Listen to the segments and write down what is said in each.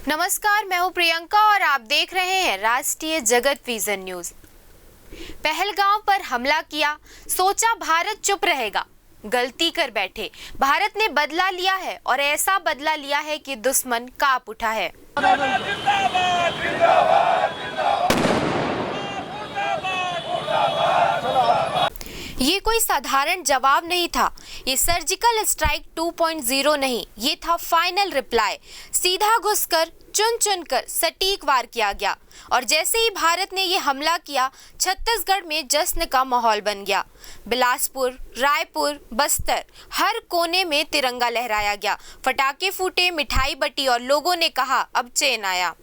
नमस्कार, मैं हूं प्रियंका और आप देख रहे हैं राष्ट्रीय जगत विजन न्यूज। पहलगाम पर हमला किया, सोचा भारत चुप रहेगा, गलती कर बैठे। भारत ने बदला लिया है और ऐसा बदला लिया है कि दुश्मन कांप उठा है। ये कोई साधारण जवाब नहीं था, ये सर्जिकल स्ट्राइक 2.0 नहीं, ये था फाइनल रिप्लाई। सीधा घुसकर चुन कर सटीक वार किया गया और जैसे ही भारत ने ये हमला किया, छत्तीसगढ़ में जश्न का माहौल बन गया। बिलासपुर, रायपुर, बस्तर, हर कोने में तिरंगा लहराया गया, पटाखे फूटे, मिठाई बटी और लोगों ने कहा अब चैन आया।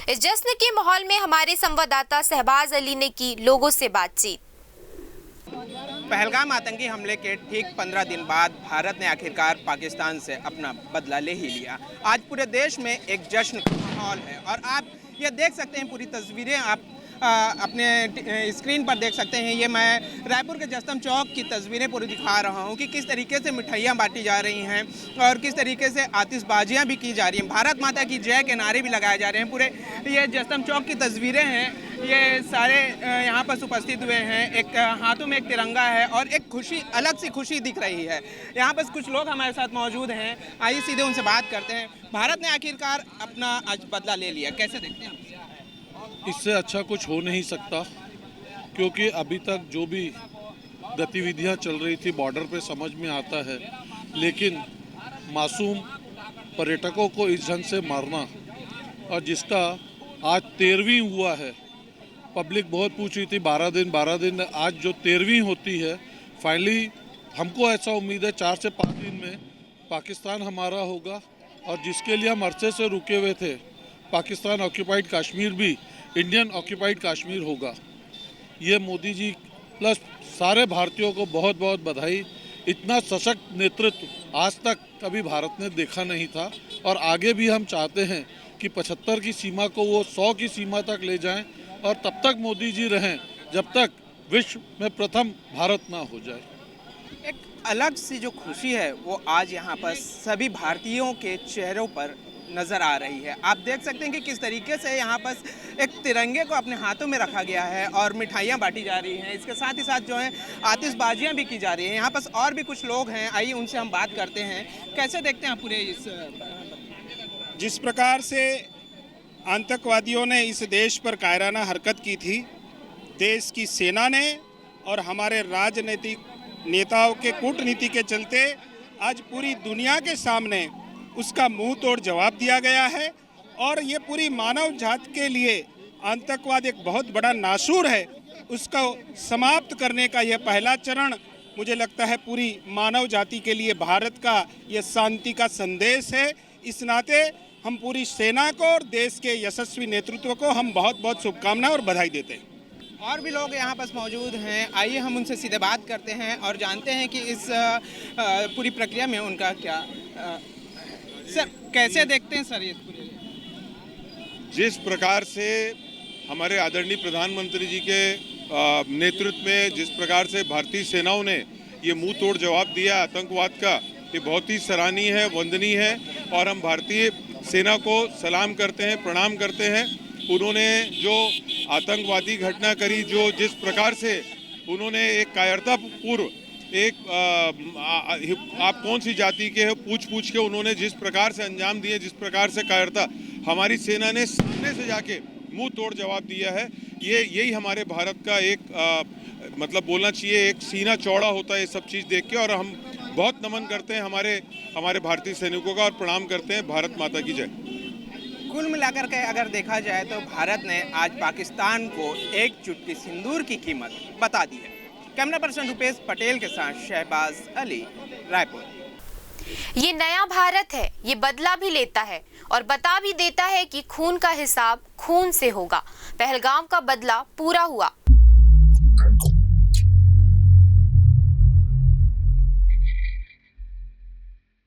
इस जश्न के माहौल में हमारे संवाददाता शहबाज अली ने की लोगों से बातचीत। पहलगाम आतंकी हमले के ठीक 15 दिन बाद भारत ने आखिरकार पाकिस्तान से अपना बदला ले ही लिया। आज पूरे देश में एक जश्न का माहौल है और आप ये देख सकते हैं, पूरी तस्वीरें आप अपने स्क्रीन पर देख सकते हैं। ये मैं रायपुर के जस्तम चौक की तस्वीरें पूरी दिखा रहा हूँ कि किस तरीके से मिठाइयाँ बांटी जा रही हैं और किस तरीके से आतिशबाजियाँ भी की जा रही हैं, भारत माता की जय के नारे भी लगाए जा रहे हैं। पूरे ये जस्तम चौक की तस्वीरें हैं, ये सारे यहाँ पर उपस्थित हुए हैं। एक हाथों में एक तिरंगा है और एक खुशी, अलग सी खुशी दिख रही है। यहाँ पर कुछ लोग हमारे साथ मौजूद हैं, आइए सीधे उनसे बात करते हैं। भारत ने आखिरकार अपना आज बदला ले लिया, कैसे देखते हैं? इससे अच्छा कुछ हो नहीं सकता, क्योंकि अभी तक जो भी गतिविधियां चल रही थी बॉर्डर पे समझ में आता है, लेकिन मासूम पर्यटकों को इस ढंग से मारना, और जिसका आज 13वीं हुआ है। पब्लिक बहुत पूछ रही थी 12 दिन, आज जो 13वीं होती है, फाइनली हमको ऐसा उम्मीद है 4 से 5 दिन में पाकिस्तान हमारा होगा। और जिसके लिए हम अरसे से रुके हुए थे, पाकिस्तान ऑक्यूपाइड कश्मीर भी इंडियन ऑक्यूपाइड कश्मीर होगा। ये मोदी जी प्लस सारे भारतीयों को बहुत बहुत बधाई। इतना सशक्त नेतृत्व आज तक कभी भारत ने देखा नहीं था और आगे भी हम चाहते हैं कि 75 की सीमा को वो 100 की सीमा तक ले जाएं और तब तक मोदी जी रहें जब तक विश्व में प्रथम भारत ना हो जाए। एक अलग सी जो खुशी है वो आज यहाँ पर सभी भारतीयों के चेहरों पर नज़र आ रही है। आप देख सकते हैं कि किस तरीके से यहाँ पर एक तिरंगे को अपने हाथों में रखा गया है और मिठाइयाँ बांटी जा रही हैं। इसके साथ ही साथ जो है आतिशबाजियाँ भी की जा रही हैं। यहाँ पर और भी कुछ लोग हैं, आइए उनसे हम बात करते हैं। कैसे देखते हैं पूरे इस जिस प्रकार से आतंकवादियों ने इस देश पर कायराना हरकत की थी, देश की सेना ने और हमारे राजनीतिक नेताओं के कूटनीति के चलते आज पूरी दुनिया के सामने उसका मुंह तोड़ जवाब दिया गया है। और ये पूरी मानव जाति के लिए आतंकवाद एक बहुत बड़ा नासूर है, उसको समाप्त करने का यह पहला चरण मुझे लगता है पूरी मानव जाति के लिए भारत का यह शांति का संदेश है। इस नाते हम पूरी सेना को और देश के यशस्वी नेतृत्व को हम बहुत बहुत शुभकामनाएं और बधाई देते हैं। और भी लोग यहाँ पर मौजूद हैं, आइए हम उनसे सीधे बात करते हैं और जानते हैं कि इस पूरी प्रक्रिया में उनका क्या सर, कैसे देखते हैं सर ये पूरे? जिस प्रकार से हमारे आदरणीय प्रधानमंत्री जी के नेतृत्व में जिस प्रकार से भारतीय सेनाओं ने ये मुंह तोड़ जवाब दिया आतंकवाद का, ये बहुत ही सराहनीय है, वंदनीय है और हम भारतीय सेना को सलाम करते हैं, प्रणाम करते हैं। उन्होंने जो आतंकवादी घटना करी, जो जिस प्रकार से उन्होंने एक कायरतापूर्व एक आप कौन सी जाति के हो पूछ के उन्होंने जिस प्रकार से अंजाम दिए, जिस प्रकार से कायरता, हमारी सेना ने सामने से जाके मुंह तोड़ जवाब दिया है। यही हमारे भारत का एक मतलब बोलना चाहिए, एक सीना चौड़ा होता है ये सब चीज़ देख के। और हम बहुत नमन करते हैं हमारे भारतीय सैनिकों का और प्रणाम करते हैं। भारत माता की जय। कुल मिलाकर के अगर देखा जाए तो भारत ने आज पाकिस्तान को एक चुटकी सिंदूर की कीमत बता दी है। कैमरा पर्सन रुपेश पटेल के साथ शहबाज अली, रायपुर। ये नया भारत है, ये बदला भी लेता है और बता भी देता है कि खून का हिसाब खून से होगा। पहलगाम का बदला पूरा हुआ,